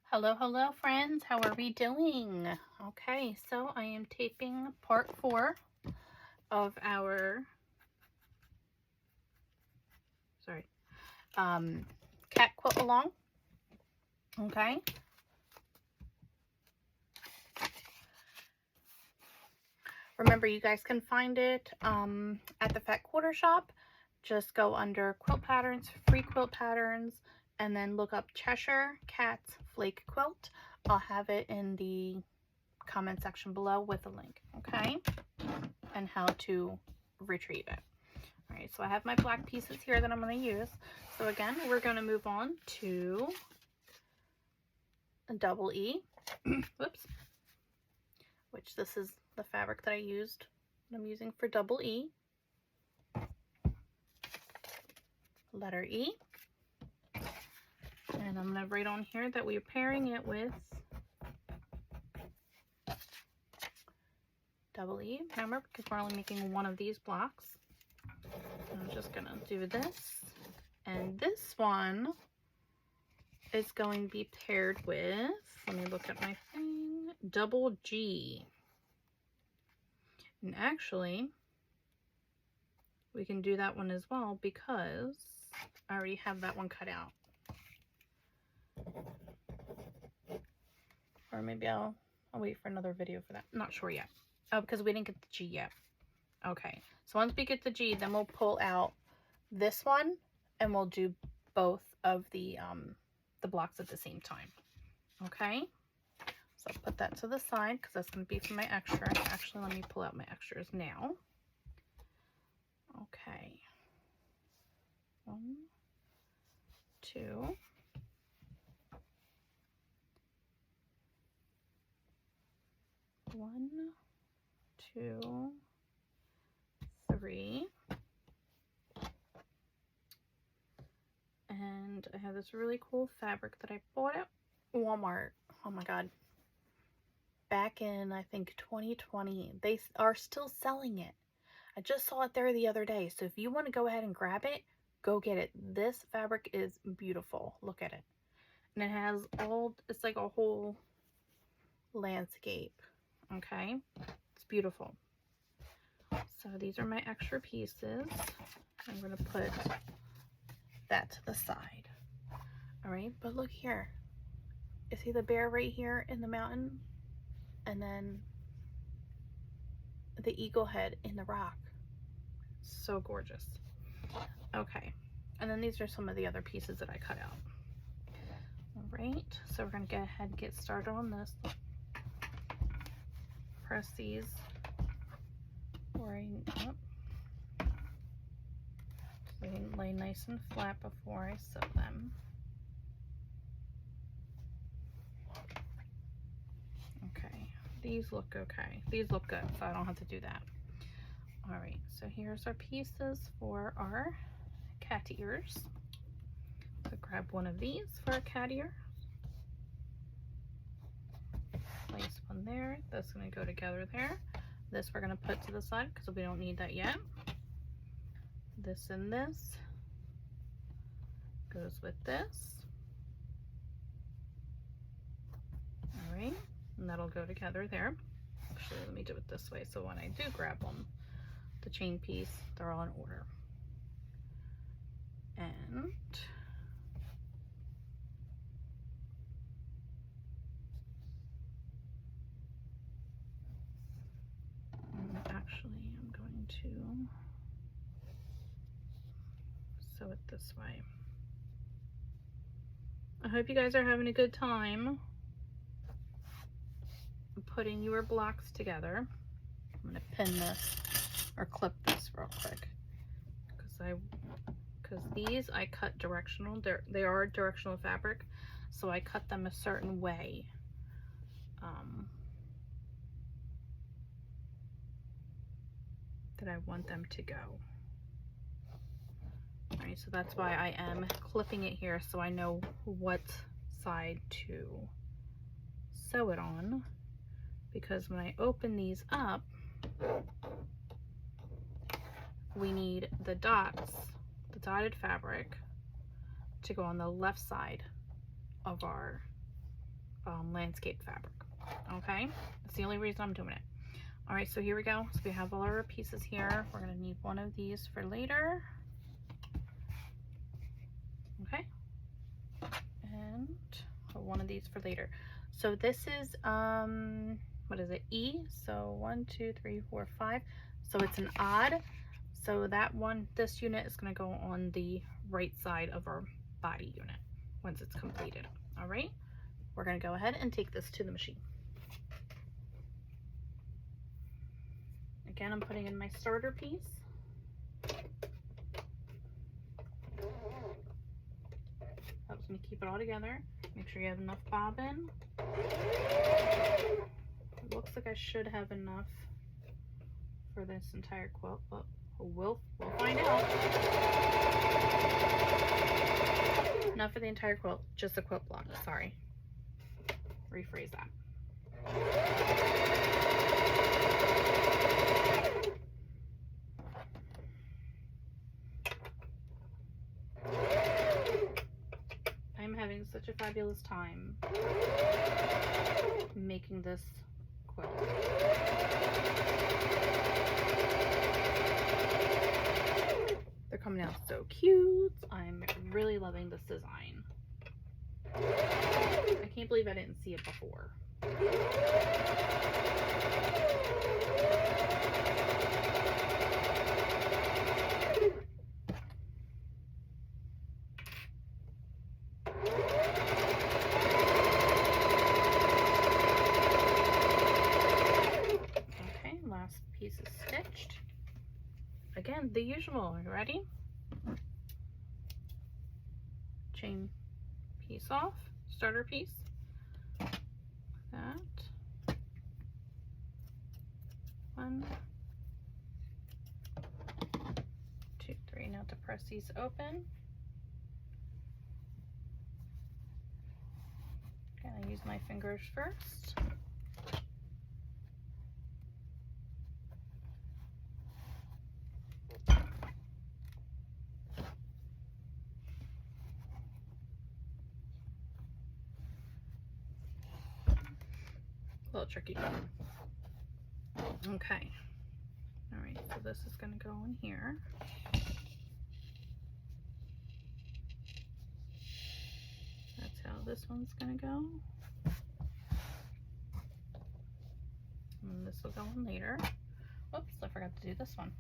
Hello, hello friends. How are we doing? Okay, so I am taping part 4 of our cat quilt along. Okay. Remember, you guys can find it at the Fat Quarter Shop. Just go under quilt patterns, free quilt patterns, and then look up Cheshire Cat's Flake Quilt. I'll have it in the comment section below with a link, okay? And how to retrieve it. All right, so I have my black pieces here that I'm going to use. So again, we're going to move on to a double E. Whoops. Which this is the fabric that I'm using for double E. Letter E. And I'm going to write on here that we are pairing it with double E. Remember, because we're only making one of these blocks. I'm just going to do this. And this one is going to be paired with, let me look at my thing, double G. And actually, we can do that one as well because I already have that one cut out. Or maybe I'll wait for another video for that. I'm not sure yet. Oh, because we didn't get the G yet. Okay, so once we get the G, then we'll pull out this one and we'll do both of the blocks at the same time. Okay, so I'll put that to the side because that's going to be for my extra. Actually, let me pull out my extras now. Okay, 1, 2, 1, 2, 3. And I have this really cool fabric that I bought at Walmart. Oh my god. Back in, I think, 2020. They are still selling it. I just saw it there the other day. So if you want to go ahead and grab it, go get it. This fabric is beautiful. Look at it. And it has it's like a whole landscape. Okay. It's beautiful. So these are my extra pieces. I'm going to put that to the side. All right, but look here. You see the bear right here in the mountain? And then the eagle head in the rock. So gorgeous. Okay, and then these are some of the other pieces that I cut out. All right, so we're going to go ahead and get started on this. Press these right up. They lay nice and flat before I sew them. Okay, these look okay. These look good, so I don't have to do that. All right, so here's our pieces for our cat ears. So grab one of these for a cat ear. Place one there. That's going to go together there. This we're going to put to the side because we don't need that yet. This and this goes with this. All right, and that'll go together there. Actually, let me do it this way so when I do grab them, the chain piece, they're all in order. And actually, I'm going to sew it this way. I hope you guys are having a good time putting your blocks together. I'm going to pin this or clip this real quick because these I cut directional. They are directional fabric, so I cut them a certain way. That I want them to go. All right, so that's why I am clipping it here so I know what side to sew it on, because when I open these up, we need the dots, the dotted fabric, to go on the left side of our landscape fabric. Okay, that's the only reason I'm doing it. All right, so here we go. So we have all our pieces here. We're gonna need one of these for later. Okay, and one of these for later. So this is what is it, E? So 1 2 3 4 5, so it's an odd. So that one, this unit is going to go on the right side of our body unit once it's completed. All right, we're going to go ahead and take this to the machine. Again, I'm putting in my starter piece. Helps me keep it all together. Make sure you have enough bobbin. It looks like I should have enough for this entire quilt, but we'll find out. Not for the entire quilt, just the quilt block. Sorry. Rephrase that. I'm having such a fabulous time making this quilt. They're coming out so cute. I'm really loving this design. I can't believe I didn't see it before. Okay, last piece is stitched. Again, the usual. Are you ready? Chain piece off, starter piece. That. 1, 2, 3. Now to press these open. Okay, I use my fingers first. A little tricky. Okay. All right, so this is going to go in here. That's how this one's going to go. And this will go in later. Oops, I forgot to do this one.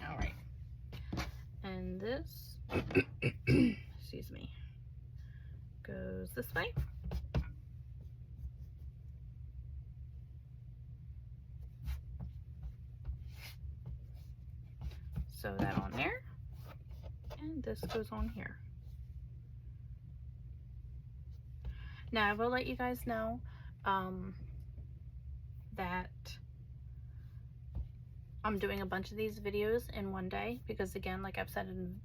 All right. And this, excuse me, goes this way. Sew that on there, and this goes on here. Now I will let you guys know that I'm doing a bunch of these videos in one day because, again, like I've said in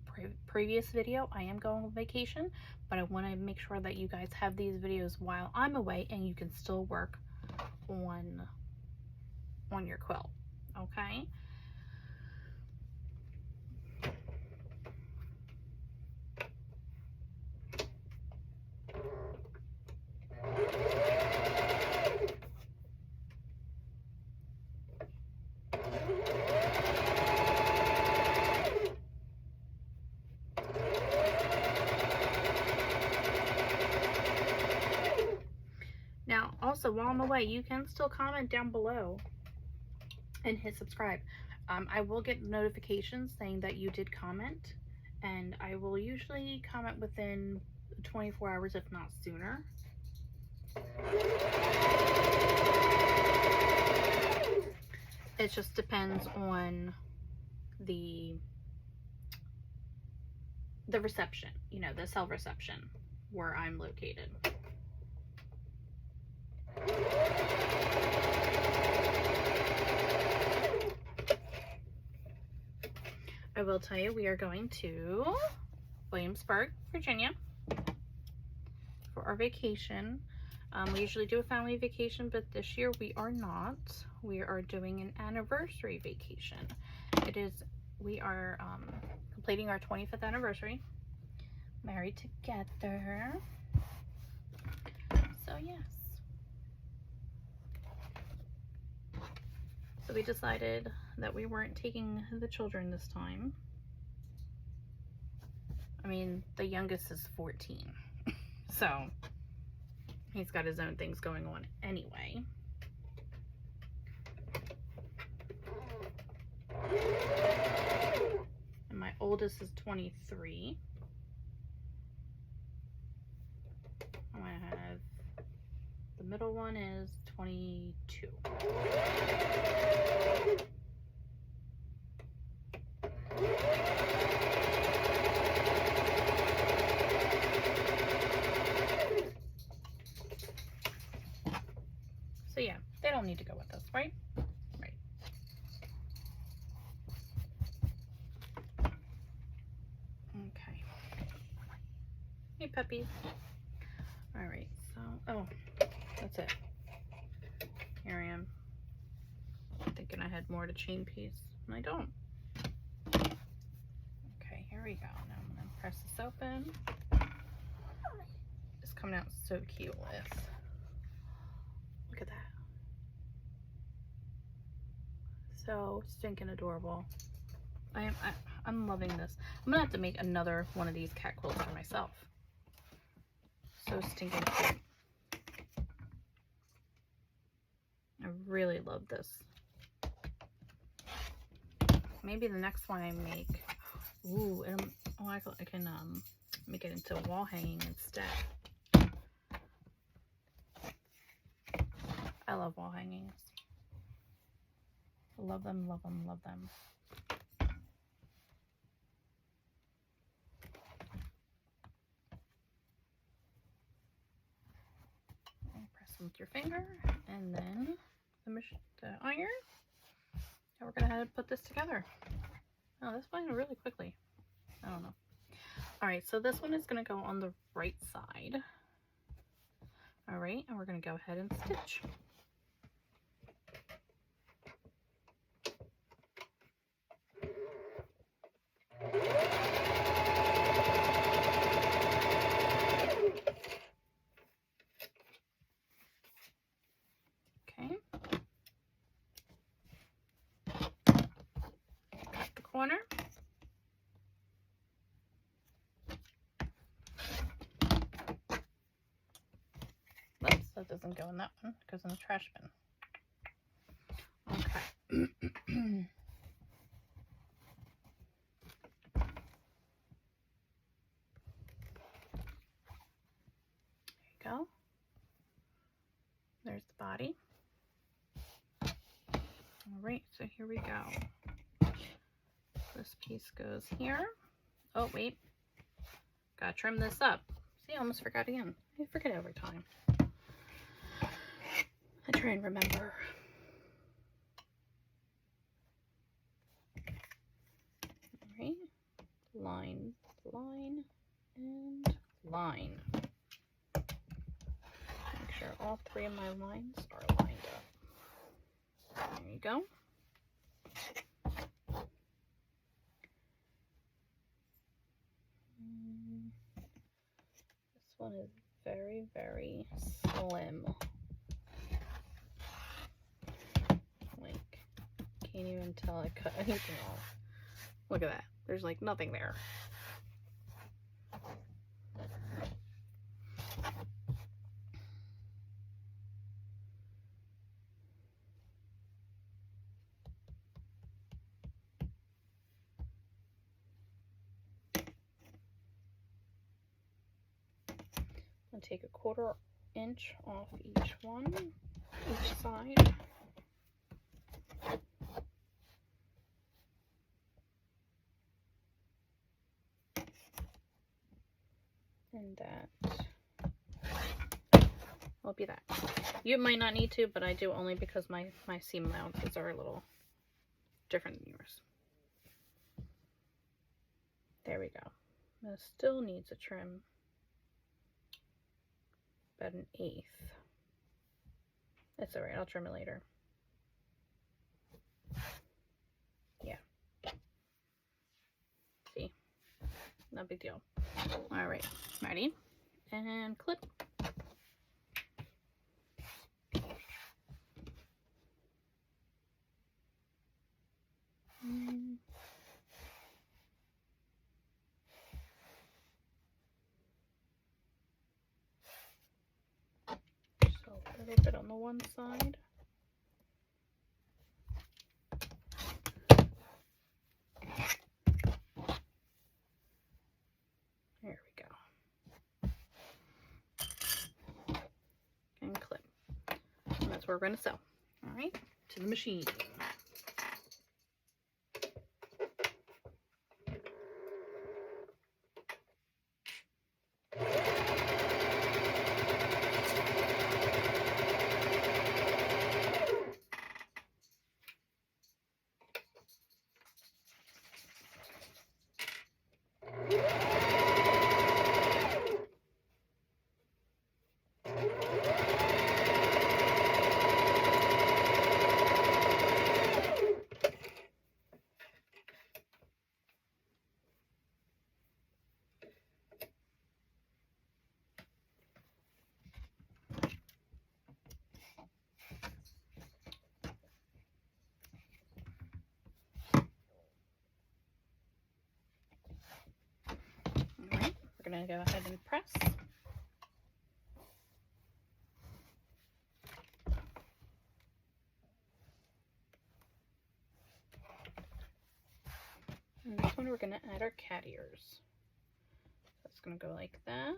previous video, I am going on vacation, but I want to make sure that you guys have these videos while I'm away and you can still work on your quilt. Okay. Now, also, while I'm away, you can still comment down below and hit subscribe. I will get notifications saying that you did comment, and I will usually comment within 24 hours, if not sooner. It just depends on the reception, you know, the cell reception where I'm located. I will tell you, we are going to Williamsburg, Virginia for our vacation. We usually do a family vacation, but this year we are not. We are doing an anniversary vacation. We are completing our 25th anniversary. married together. So yes. So we decided that we weren't taking the children this time. I mean, the youngest is 14. So he's got his own things going on anyway. And my oldest is 23. I have the middle one is 22. So yeah, they don't need to go with us, right? Right. Okay. Hey, puppies. All right, so, oh, that's it. Here I am, thinking I had more to chain piece, and I don't. Okay, here we go. Now I'm gonna press this open. It's coming out so cute with, look at that. So stinking adorable. I'm loving this. I'm gonna have to make another one of these cat quilts for myself. So stinking cute. I really love this. Maybe the next one I make, ooh, oh, I can make it into wall hanging instead. I love wall hangings. Love them, love them, love them. Press them with your finger, and then the iron. And we're gonna have to put this together. Oh, this went really quickly. I don't know. All right, so this one is gonna go on the right side. All right, and we're gonna go ahead and stitch. Okay. Cut the corner. Oops, that doesn't go in that one. It goes in the trash bin. Okay. There you go. There's the body. All right, so here we go. This piece goes here. Oh, wait. Gotta trim this up. See, I almost forgot again. I forget every time. I try and remember. All right. Line, line, and line. Make sure all three of my lines are lined up. There you go. This one is very, very slim. Like, can't even tell I cut anything off. Look at that. There's like nothing there. I'll take a 1/4 inch off each one, each side. And that will be that. You might not need to, but I do only because my seam allowances are a little different than yours. There we go. This still needs a trim. About 1/8. That's alright, I'll trim it later. Yeah. See? No big deal. All right, ready? And clip. So a little bit on the one side. There we go. And clip. And that's where we're going to sew. All right, to the machine. We're going to go ahead and press. And this one we're going to add our cat ears. So it's going to go like that.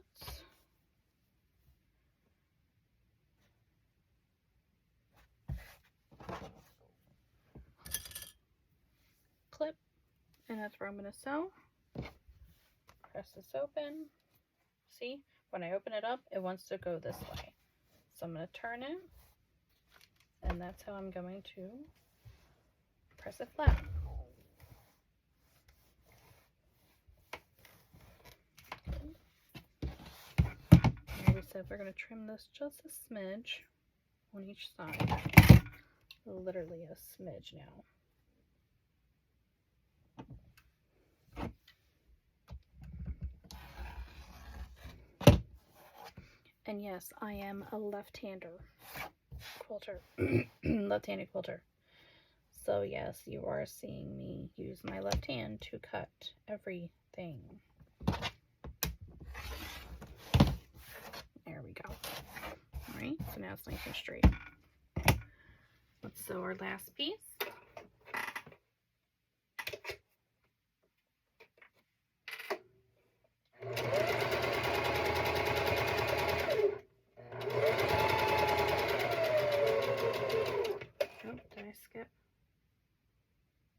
Clip. And that's where I'm going to sew. Press this open. See, when I open it up, it wants to go this way. So I'm going to turn it, and that's how I'm going to press it flat. Like we said, we're going to trim this just a smidge on each side. Literally a smidge now. And yes, I am a left-hander quilter, left-handed quilter. So yes, you are seeing me use my left hand to cut everything. There we go. All right, so now it's nice and straight. Let's sew our last piece.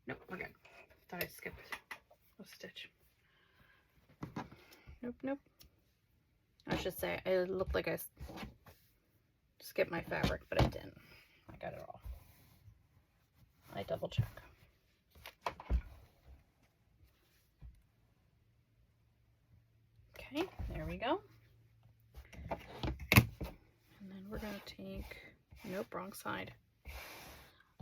Nope, we're good. Thought I skipped a stitch. Nope. I should say, it looked like I skipped my fabric, but I didn't. I got it all. I double check. Okay, there we go. And then we're going to take, nope, wrong side.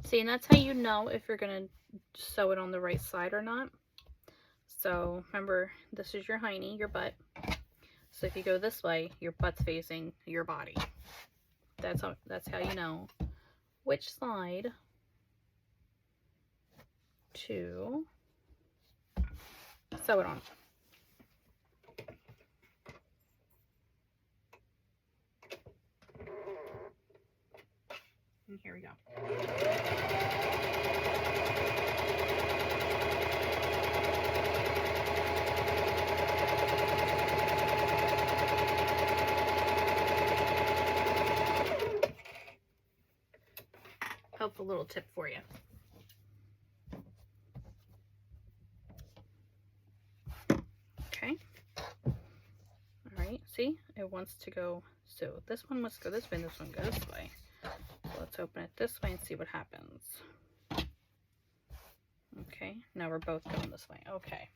See, and that's how you know if you're going to sew it on the right side or not. So remember, this is your hiney, your butt. So if you go this way, your butt's facing your body. That's how you know which side to sew it on. And here we go. Helpful little tip for you. Okay. All right, see, it wants to go, so this one must go this way and this one goes this way. So let's open it this way and see what happens. Okay, now we're both going this way. Okay.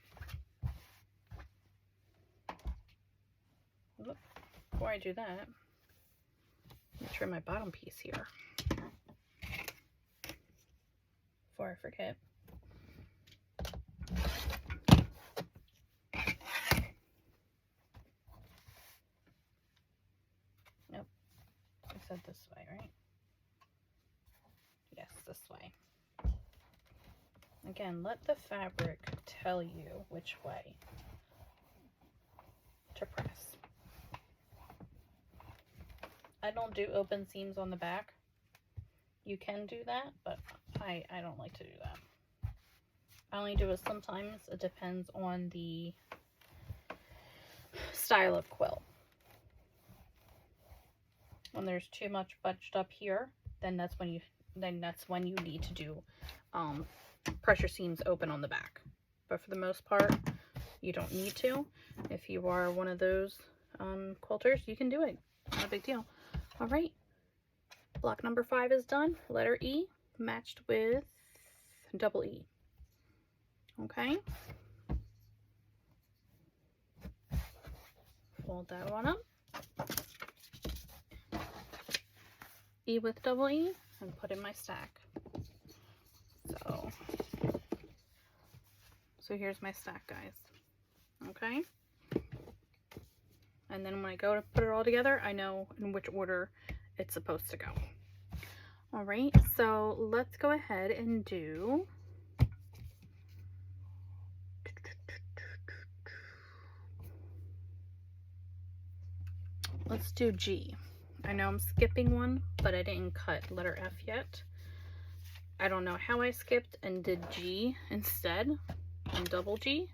Look, before I do that, let me trim my bottom piece here before I forget. said this way, right? Yes, this way. Again, let the fabric tell you which way to press. I don't do open seams on the back. You can do that, but I don't like to do that. I only do it sometimes. It depends on the style of quilt. When there's too much bunched up here, then that's when you need to do pressure seams open on the back. But for the most part, you don't need to. If you are one of those quilters, you can do it. Not a big deal. All right, block number 5 is done. Letter E matched with double E. Okay, fold that one up. E with double E and put in my stack. So here's my stack, guys. Okay, and then when I go to put it all together, I know in which order it's supposed to go. All right, so let's go ahead and do G. I know I'm skipping one, but I didn't cut letter F yet. I don't know how I skipped and did G instead and double G.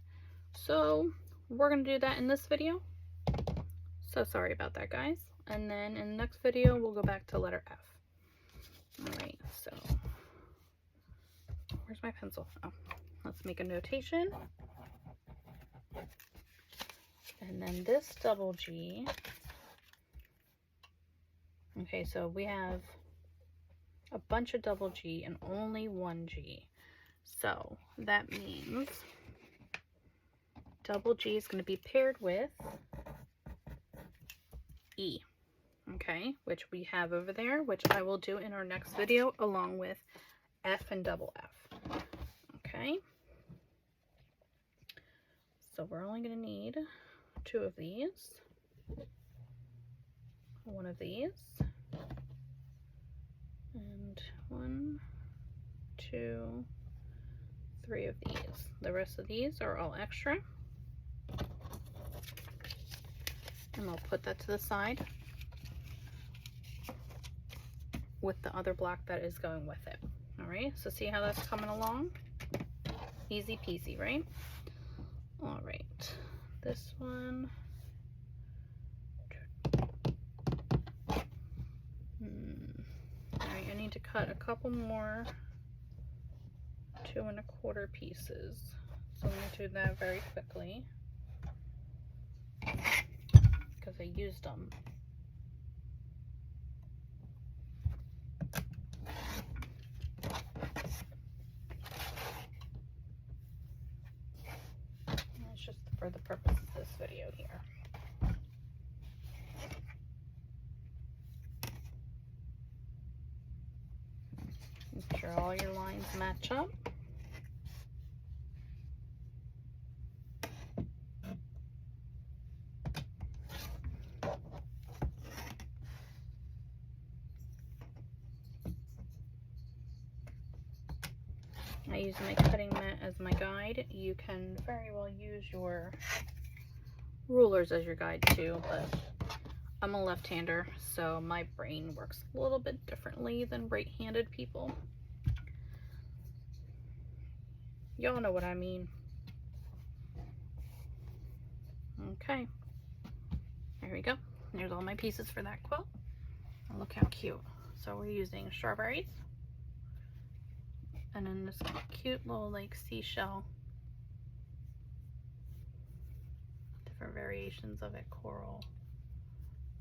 So we're going to do that in this video. So sorry about that, guys. And then in the next video, we'll go back to letter F. All right, so where's my pencil? Oh, let's make a notation. And then this double G. Okay, so we have a bunch of double G and only one G. So that means double G is going to be paired with E. Okay, which we have over there, which I will do in our next video along with F and double F. Okay, so we're only going to need 2 of these, 1 of these, and 1, 2, 3 of these. The rest of these are all extra, and I'll put that to the side with the other block that is going with it. All right, so see how that's coming along? Easy peasy, right? All right, this one. All right, I need to cut a couple more 2 1/4 pieces. So I'm gonna do that very quickly because I used them. It's just for the purpose of this video here. Make sure all your lines match up. I use my cutting mat as my guide. You can very well use your rulers as your guide too, but I'm a left-hander, so my brain works a little bit differently than right-handed people. Y'all know what I mean. Okay, there we go. There's all my pieces for that quilt. And look how cute. So we're using strawberries. And then this cute little like seashell. Different variations of it, coral.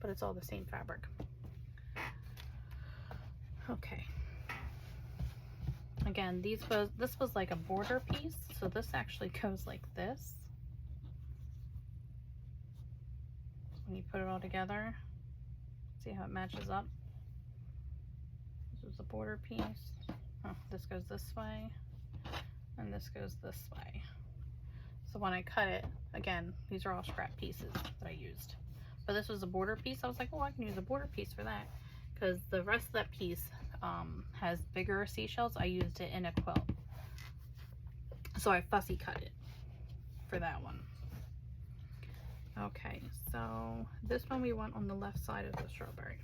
But it's all the same fabric. Okay. Again, this was like a border piece, so this actually goes like this. When you put it all together, see how it matches up. This is a border piece. Oh, this goes this way, and this goes this way. So when I cut it, again, these are all scrap pieces that I used. But this was a border piece. I was like, oh, I can use a border piece for that. because the rest of that piece has bigger seashells. I used it in a quilt, so I fussy cut it for that one. Okay, so this one we want on the left side of the strawberry.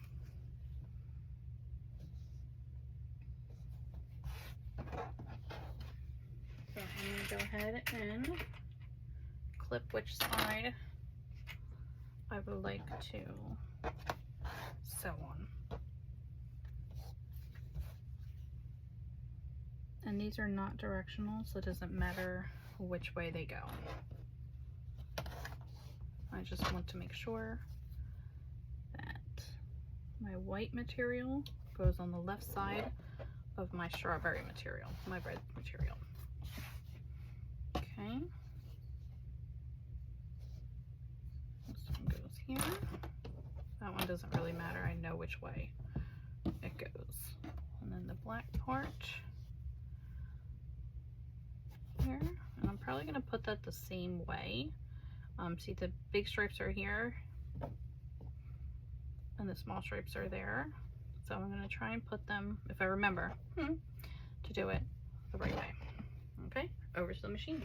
So I'm going to go ahead and clip which side I would like to sew on. And these are not directional, so it doesn't matter which way they go. I just want to make sure that my white material goes on the left side of my strawberry material, my red material. Okay. This one goes here. That one doesn't really matter. I know which way it goes. And then the black part here. And I'm probably going to put that the same way. See, the big stripes are here and the small stripes are there. So I'm going to try and put them, if I remember, to do it the right way. Okay, over to the machine.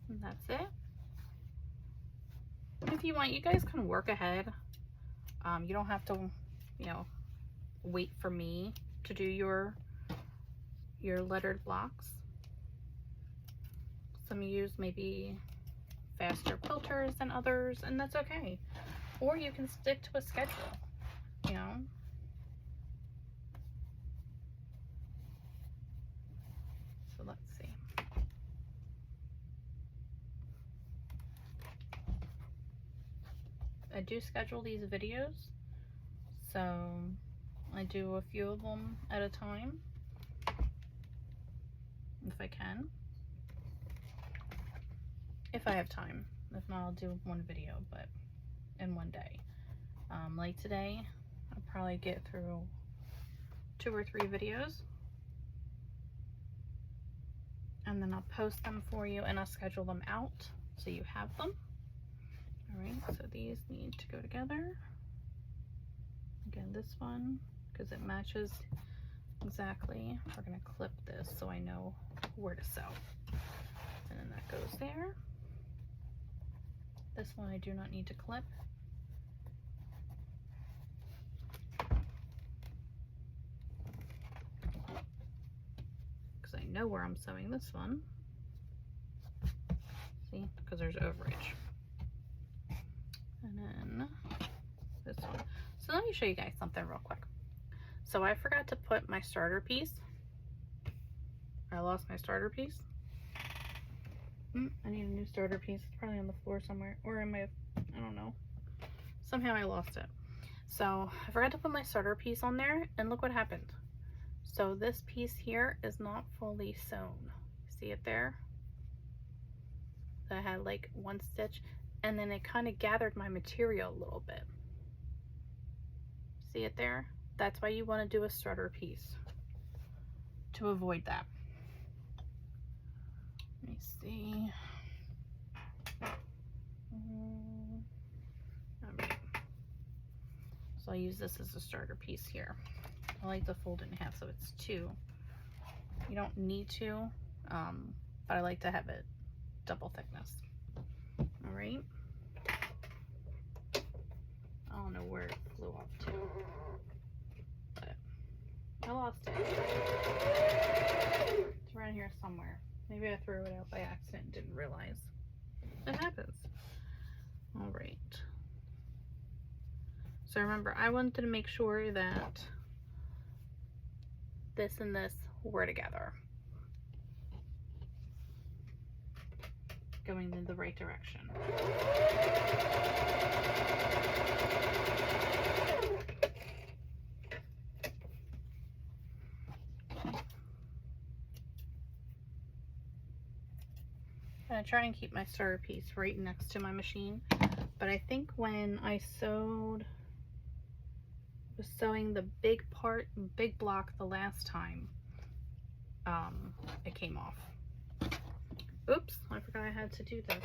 And that's it. If you want, you guys can work ahead. You don't have to, wait for me to do your lettered blocks. Some use maybe faster quilters than others, and that's okay. Or you can stick to a schedule, So let's see. I do schedule these videos, so I do a few of them at a time, if I can. If I have time. If not, I'll do one video, but in one day. Like today, I'll probably get through 2 or 3 videos. And then I'll post them for you and I'll schedule them out so you have them. Alright, so these need to go together. Again, this one, because it matches exactly. We're going to clip this so I know where to sew. And then that goes there. This one I do not need to clip. Because I know where I'm sewing this one. See, because there's overage. And then this one. So let me show you guys something real quick. So I forgot to put my starter piece. I lost my starter piece. I need a new starter piece. It's probably on the floor somewhere, or in my, I don't know. Somehow I lost it. So I forgot to put my starter piece on there, and look what happened. So this piece here is not fully sewn. See it there? I had like 1 stitch, and then it kind of gathered my material a little bit. See it there? That's why you want to do a starter piece, to avoid that. Let me see. Alright. So I'll use this as a starter piece here. I like to fold it in half so it's 2. You don't need to, but I like to have it double thickness. Alright. I don't know where it flew off to, but lost it. It's around here somewhere. Maybe I threw it out by accident and didn't realize. It happens. All right. So remember, I wanted to make sure that this and this were together, going in the right direction. I'm gonna try and keep my starter piece right next to my machine, but I think when I was sewing the big block the last time, it came off. Oops, I forgot I had to do this.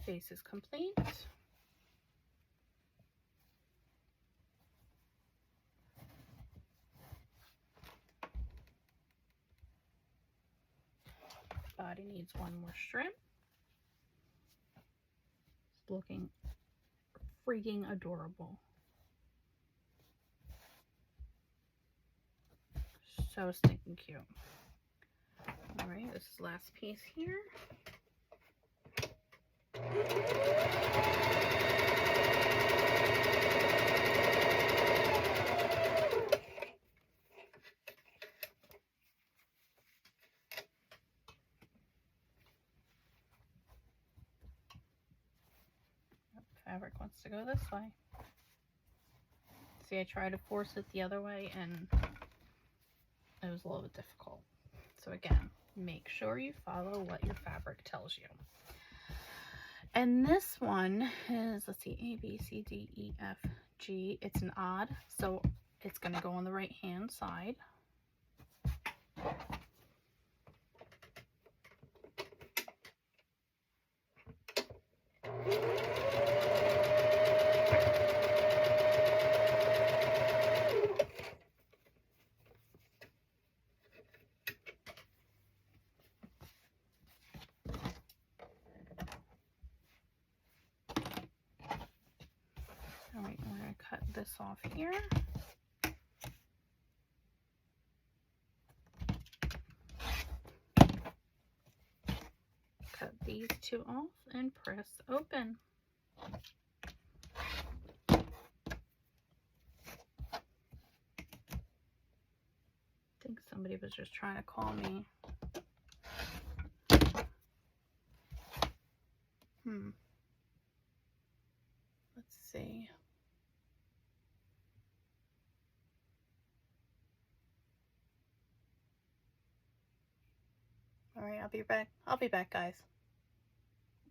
Face is complete. Body needs one more strip. It's looking freaking adorable. So stinking cute. All right, this is the last piece here. Fabric wants to go this way. See, I tried to force it the other way and it was a little bit difficult. So again, make sure you follow what your fabric tells you. And this one is, let's see, A, B, C, D, E, F, G. It's an odd, so it's going to go on the right hand side. All right, we're going to cut this off here. Cut these two off and press open. I think somebody was just trying to call me. Let's see. All right, I'll be back. I'll be back, guys.